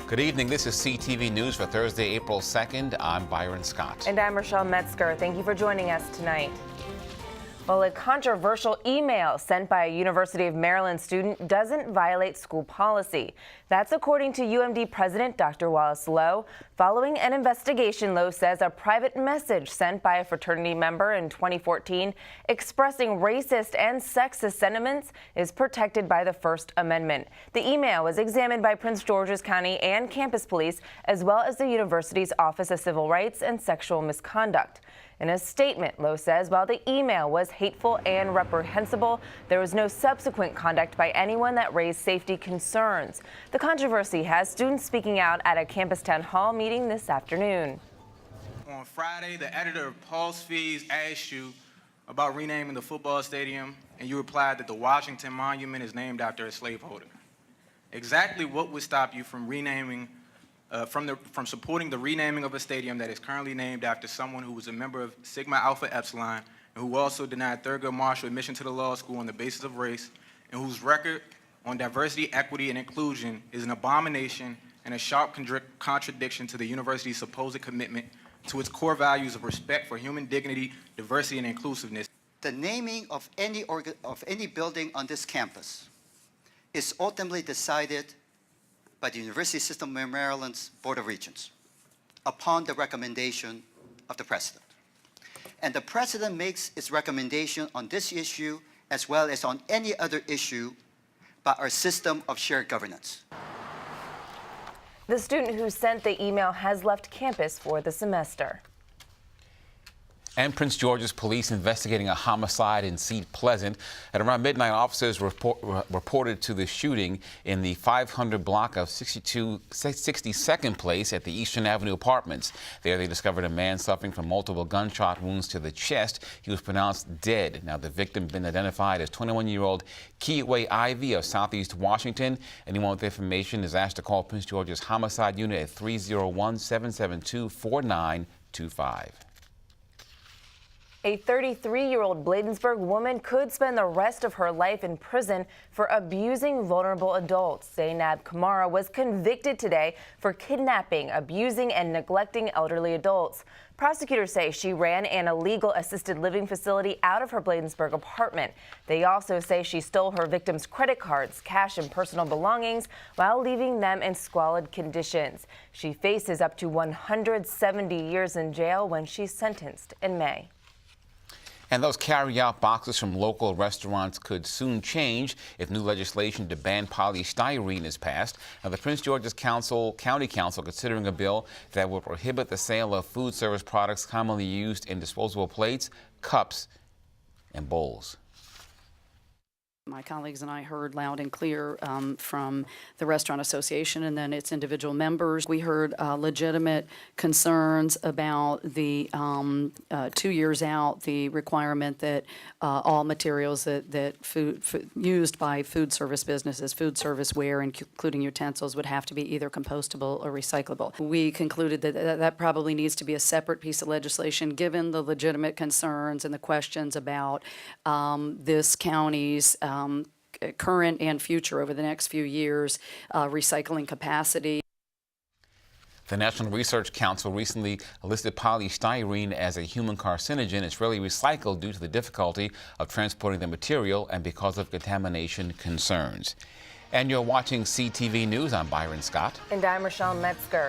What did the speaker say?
Good evening. This is CTV News for Thursday, April 2nd. I'm Byron Scott. And I'm Rochelle Metzger. Thank you for joining us tonight. Well, a controversial email sent by a University of Maryland student doesn't violate school policy. That's according to UMD President Dr. Wallace Lowe. Following an investigation, Lowe says a private message sent by a fraternity member in 2014 expressing racist and sexist sentiments is protected by the First Amendment. The email was examined by Prince George's County and campus police, as well as the university's Office of Civil Rights and Sexual Misconduct. In a statement, Lowe says while the email was hateful and reprehensible, there was no subsequent conduct by anyone that raised safety concerns. The controversy has students speaking out at a campus town hall meeting this afternoon. On Friday, the editor of Pulse Feeds asked you about renaming the football stadium, and you replied that the Washington Monument is named after a slaveholder. Exactly what would stop you from renaming from supporting the renaming of a stadium that is currently named after someone who was a member of Sigma Alpha Epsilon and who also denied Thurgood Marshall admission to the law school on the basis of race, and whose record on diversity, equity, and inclusion is an abomination and a sharp contradiction to the university's supposed commitment to its core values of respect for human dignity, diversity, and inclusiveness? The naming of any building on this campus is ultimately decided by the University System of Maryland's Board of Regents upon the recommendation of the President. And the President makes its recommendation on this issue as well as on any other issue by our system of shared governance. The student who sent the email has left campus for the semester. And Prince George's police investigating a homicide in Seat Pleasant. At around midnight, officers reported to the shooting in the 500 block of 62nd Place at the Eastern Avenue Apartments. There they discovered a man suffering from multiple gunshot wounds to the chest. He was pronounced dead. Now, the victim been identified as 21-year-old Kieway Ivy of Southeast Washington. Anyone with information is asked to call Prince George's Homicide Unit at 301-772-4925. A 33-year-old Bladensburg woman could spend the rest of her life in prison for abusing vulnerable adults. Zainab Kamara was convicted today for kidnapping, abusing, and neglecting elderly adults. Prosecutors say she ran an illegal assisted living facility out of her Bladensburg apartment. They also say she stole her victims' credit cards, cash, and personal belongings while leaving them in squalid conditions. She faces up to 170 years in jail when she's sentenced in May. And those carry-out boxes from local restaurants could soon change if new legislation to ban polystyrene is passed. Now, the Prince George's County Council considering a bill that will prohibit the sale of food service products commonly used in disposable plates, cups, and bowls. My colleagues and I heard loud and clear from the Restaurant Association and then its individual members. We heard legitimate concerns about the 2 years out, the requirement that all materials that used by food service businesses, food service ware, including utensils, would have to be either compostable or recyclable. We concluded that that probably needs to be a separate piece of legislation given the legitimate concerns and the questions about this county's current and future over the next few years, recycling capacity. The National Research Council recently listed polystyrene as a human carcinogen. It's rarely recycled due to the difficulty of transporting the material and because of contamination concerns. And you're watching CTV News. I'm Byron Scott. And I'm Rochelle Metzger.